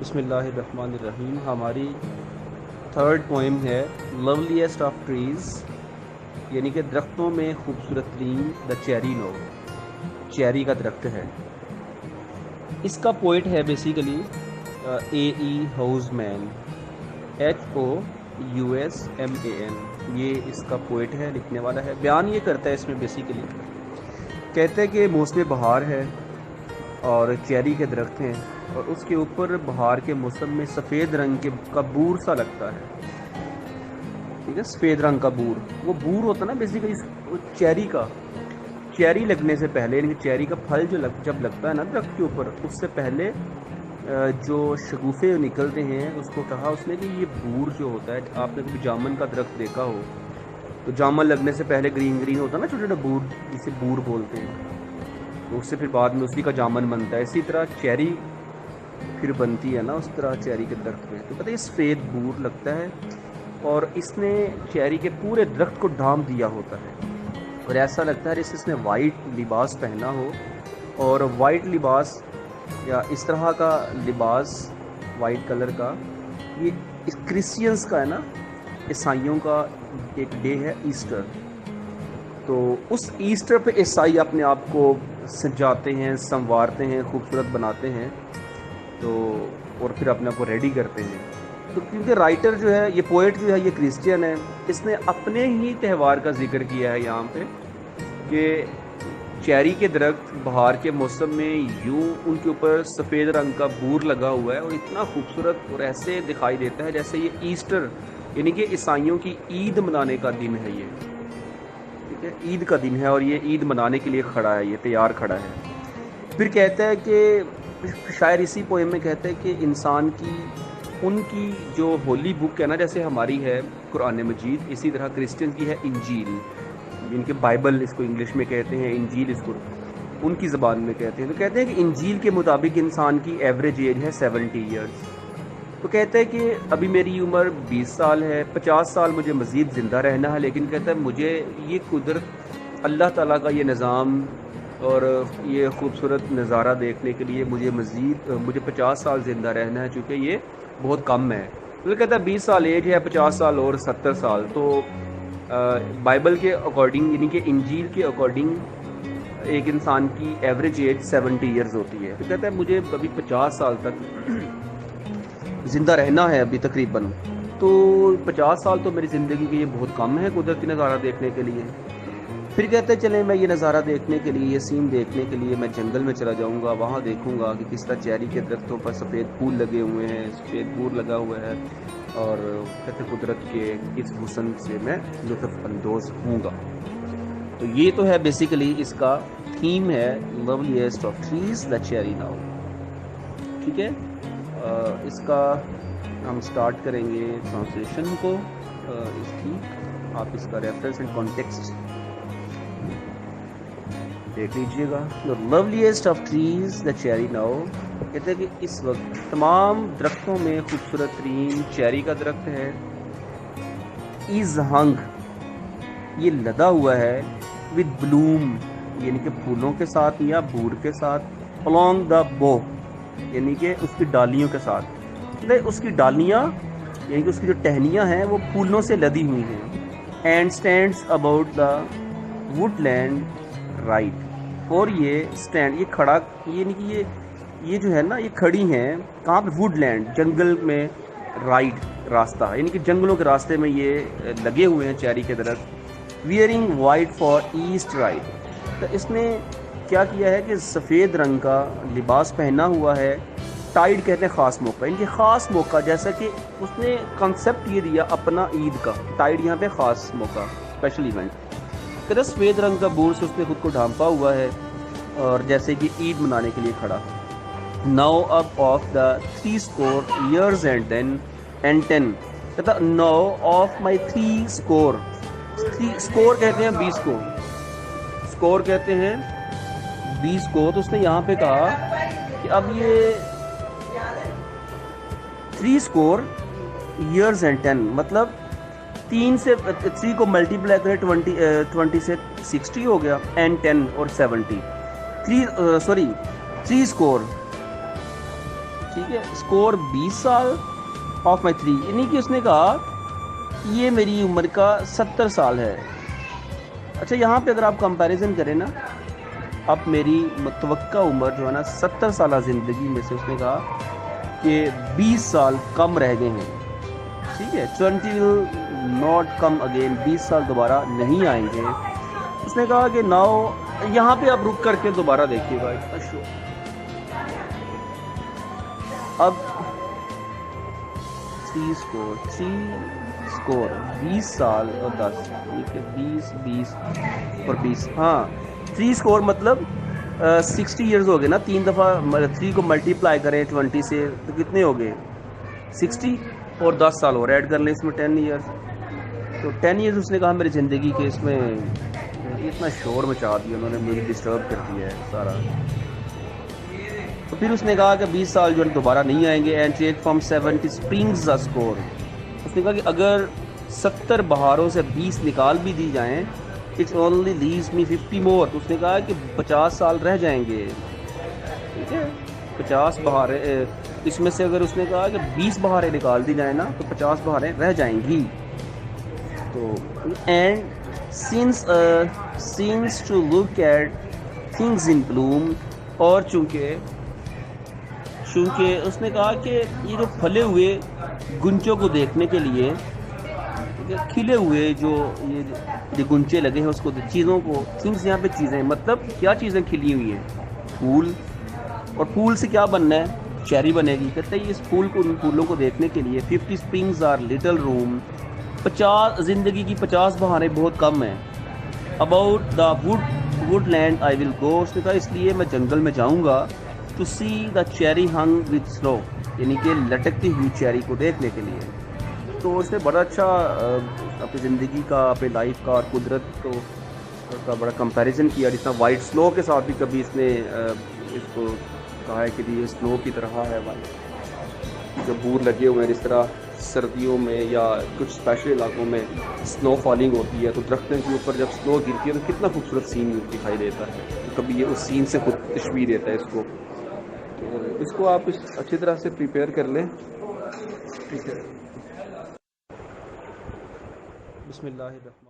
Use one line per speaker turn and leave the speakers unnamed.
بسم اللہ الرحمن الرحیم. ہماری تھرڈ پوئم ہے لولیسٹ آف ٹریز، یعنی کہ درختوں میں خوبصورت ترین. دا چیری نو، چیری کا درخت ہے. اس کا پوئٹ ہے basically A E Housman, HOUSMAN. یہ اس کا پوئٹ ہے، لکھنے والا ہے. بیان یہ کرتا ہے اس میں بیسیکلی کہتا ہے کہ موسم بہار ہے اور چیری کے درخت ہیں، اور اس کے اوپر بہار کے موسم میں سفید رنگ کا بور سا لگتا ہے. ٹھیک ہے، سفید رنگ کا بور، وہ بور ہوتا ہے نا بیسیکلی چیری کا. چیری لگنے سے پہلے، یعنی کہ چیری کا پھل جب لگتا ہے نا درخت کے اوپر، اس سے پہلے جو شگوفے نکلتے ہیں، اس کو کہا اس نے کہ یہ بور جو ہوتا ہے، آپ نے کبھی جامن کا درخت دیکھا ہو تو جامن لگنے سے پہلے گرین گرین ہوتا ہے نا، چھوٹے چھوٹے بور، جسے بور بولتے ہیں. تو اس سے پھر بعد میں اسی کا جامن بنتا ہے. اسی طرح چیری پھر بنتی ہے نا، اس طرح چیری کے درخت پہ تو پتہ یہ سفید بور لگتا ہے، اور اس نے چیری کے پورے درخت کو ڈھانپ دیا ہوتا ہے، اور ایسا لگتا ہے جیسے اس نے وائٹ لباس پہنا ہو. اور وائٹ لباس یا اس طرح کا لباس وائٹ کلر کا، یہ کرسچینس کا ہے نا، عیسائیوں کا ایک ڈے ہے ایسٹر. تو اس ایسٹر پہ عیسائی اپنے آپ کو سجاتے ہیں، سنوارتے ہیں، خوبصورت بناتے ہیں، تو اور پھر اپنے آپ کو ریڈی کرتے ہیں. تو کیونکہ رائٹر جو ہے، یہ پوئٹ جو ہے، یہ کرسچین ہے، اس نے اپنے ہی تہوار کا ذکر کیا ہے یہاں پہ کہ چیری کے درخت بہار کے موسم میں یوں ان کے اوپر سفید رنگ کا بور لگا ہوا ہے، اور اتنا خوبصورت اور ایسے دکھائی دیتا ہے جیسے یہ ایسٹر، یعنی کہ عیسائیوں کی عید منانے کا دن ہے. یہ ٹھیک ہے، عید کا دن ہے، اور یہ عید منانے کے لیے کھڑا ہے، یہ تیار کھڑا ہے. پھر کہتا ہے کہ شاعر اسی پوئم میں کہتا ہے کہ انسان کی ان کی جو ہولی بک ہے نا، جیسے ہماری ہے قرآن مجید، اسی طرح کرسچن کی ہے انجیل، جن کے بائبل اس کو انگلش میں کہتے ہیں، انجیل اس کو ان کی زبان میں کہتے ہیں. تو کہتے ہیں کہ انجیل کے مطابق انسان کی ایوریج ایج ہے 70 ایئرز. تو کہتا ہے کہ ابھی میری عمر 20 سال ہے، 50 سال مجھے مزید زندہ رہنا ہے، لیکن کہتا ہے مجھے یہ قدرت، اللہ تعالیٰ کا یہ نظام اور یہ خوبصورت نظارہ دیکھنے کے لیے مجھے 50 سال زندہ رہنا ہے، چونکہ یہ بہت کم ہے. تو کہتا ہے 20 سال ایج ہے، 50 سال اور 70 سال. تو بائبل کے اکارڈنگ، یعنی کہ انجیل کے اکارڈنگ ایک انسان کی ایوریج ایج 70 ایئرز ہوتی ہے. تو کہتا ہے مجھے ابھی 50 سال تک زندہ رہنا ہے ابھی تقریباً. تو 50 سال تو میری زندگی کے یہ بہت کم ہے قدرتی نظارہ دیکھنے کے لیے. پھر کہتے ہیں چلیں میں یہ نظارہ دیکھنے کے لیے، یہ سین دیکھنے کے لیے میں جنگل میں چلا جاؤں گا، وہاں دیکھوں گا کہ کس طرح چیری کے درختوں پر سفید پھول لگے ہوئے ہیں، سفید بور لگا ہوا ہے، اور کہتے قدرت کے اس حسن سے میں لطف اندوز ہوں گا. تو یہ تو ہے بیسیکلی اس کا تھیم ہے loveliest of trees the cherry now. ٹھیک ہے، اس کا ہم سٹارٹ کریں گے ٹرانسلیشن کو. اس کی آپ اس کا ریفرنس اینڈ کانٹیکسٹ دیکھ لیجئے گا. loveliest of trees the cherry now، کہتے ہیں کہ اس وقت تمام درختوں میں خوبصورت ترین چیری کا درخت ہے. is hung، یہ لدا ہوا ہے، with bloom، یعنی کہ پھولوں کے ساتھ یا بور کے ساتھ، along the bough، یعنی کہ اس کی ڈالیوں کے ساتھ. اس کی ڈالیاں یعنی کہ اس کی جو ٹہنیاں ہیں وہ پھولوں سے لدی ہوئی ہیں. and stands about the woodland right، اور یہ اسٹینڈ، یہ کھڑا، یعنی کہ یہ جو ہے نا، یہ کھڑی ہیں کہاں پہ؟ ووڈ لینڈ، جنگل میں. رائٹ، راستہ، یعنی کہ جنگلوں کے راستے میں یہ لگے ہوئے ہیں چیری کے درخت. Wearing white for Eastertide, تو اس نے کیا کیا ہے کہ سفید رنگ کا لباس پہنا ہوا ہے. ٹائڈ کہتے ہیں خاص موقع، ان کے خاص موقع، جیسا کہ اس نے کنسیپٹ یہ دیا اپنا عید کا. ٹائڈ یہاں پہ خاص موقع، اسپیشل ایونٹ. کہ سفید رنگ کا بور سے اس نے خود کو ڈھانپا ہوا ہے، اور جیسے کہ عید منانے کے لیے کھڑا. Now up of the 3 years and 10، کہتا ناؤ آف مائی 3 score کہتے ہیں 20 کو، اسکور کہتے ہیں 20 کو. تو اس نے یہاں پہ کہا کہ اب یہ 3 years and 10، مطلب 3 کو ملٹیپلائی کریں 20 سے 60 ہو گیا، اینڈ 10 اور 70. 3 score ٹھیک ہے. اسکور 20 سال آف مائی 3، یعنی کہ اس نے کہا یہ میری عمر کا 70 سال ہے. اچھا یہاں پہ اگر آپ کمپیریزن کریں نا، اب میری متوقع عمر جو ہے نا 70 سالہ زندگی میں سے اس نے کہا کہ 20 سال کم رہ گئے ہیں. ٹھیک ہے، 20 will not come again، 20 سال دوبارہ نہیں آئیں گے. اس نے کہا کہ ناؤ، یہاں پہ آپ رک کر کے دوبارہ دیکھیے گا اتنا شو. اب 3 اسکور 20 سال اور 10، ٹھیک ہے، 20 اور 20، ہاں 3 اسکور مطلب 60 ایئرز ہو گئے نا. 3 دفعہ 3 کو ملٹیپلائی کریں 20 سے تو کتنے ہو گئے 60، اور 10 سال اور ایڈ کر لیں اس میں 10 ایئرز. تو 10 ایئرز اس نے کہا میری زندگی کے اس میں اتنا شور مچا دیا انہوں نے، مجھے ڈسٹرب کر دیا ہے سارا. تو پھر اس نے کہا کہ 20 سال جو ہے دوبارہ نہیں آئیں گے. And take from 70 springs the score. اس نے کہا کہ اگر 70 بہاروں سے 20 نکال بھی دی جائیں، اٹس اونلی لیوز می 50 مور. تو اس نے کہا کہ 50 سال رہ جائیں گے. ٹھیک ہے، 50 بہاریں، اس میں سے اگر اس نے کہا کہ 20 بہاریں نکال دی جائیں نا تو 50 بہاریں رہ جائیں گی. تو and since to look at things in bloom, اور چونکہ اس نے کہا کہ یہ جو پھلے ہوئے گنچوں کو دیکھنے کے لیے، کھلے ہوئے جو یہ گنچے لگے ہیں اس کو، چیزوں کو، تھنگز یہاں پہ چیزیں، مطلب کیا چیزیں کھلی ہوئی ہیں؟ پھول. اور پھول سے کیا بننا ہے؟ چیری بنے گی. کہتے ہیں اس پھول کو، ان پھولوں کو دیکھنے کے لیے 50 اسپرنگز آر لٹل روم، 50 زندگی کی 50 بہاریں بہت کم ہیں. About the woodland I will go. اس نے کہا اس لیے میں جنگل میں جاؤں گا to see the cherry hung with snow, یعنی کہ لٹکتی ہوئی چیری کو دیکھنے کے لیے. تو اس نے بڑا اچھا اپنی زندگی کا، اپنی لائف کا اور قدرت کا بڑا کمپیریزن کیا. جس طرح وائٹ سنو کے ساتھ بھی کبھی اس نے اس کو کہا ہے کہ یہ سنو کی طرح ہے جو بور لگے ہوئے ہیں. جس طرح سردیوں میں یا کچھ اسپیشل علاقوں میں سنو فالنگ ہوتی ہے تو درختوں کے اوپر جب سنو گرتی ہے تو کتنا خوبصورت سین دکھائی دیتا ہے. تو کبھی یہ اس سین سے خود تشبیہ دیتا ہے اس کو. تو اس کو آپ اچھی طرح سے پریپیئر کر لیں. ٹھیک ہے، بسم اللہ الرحمن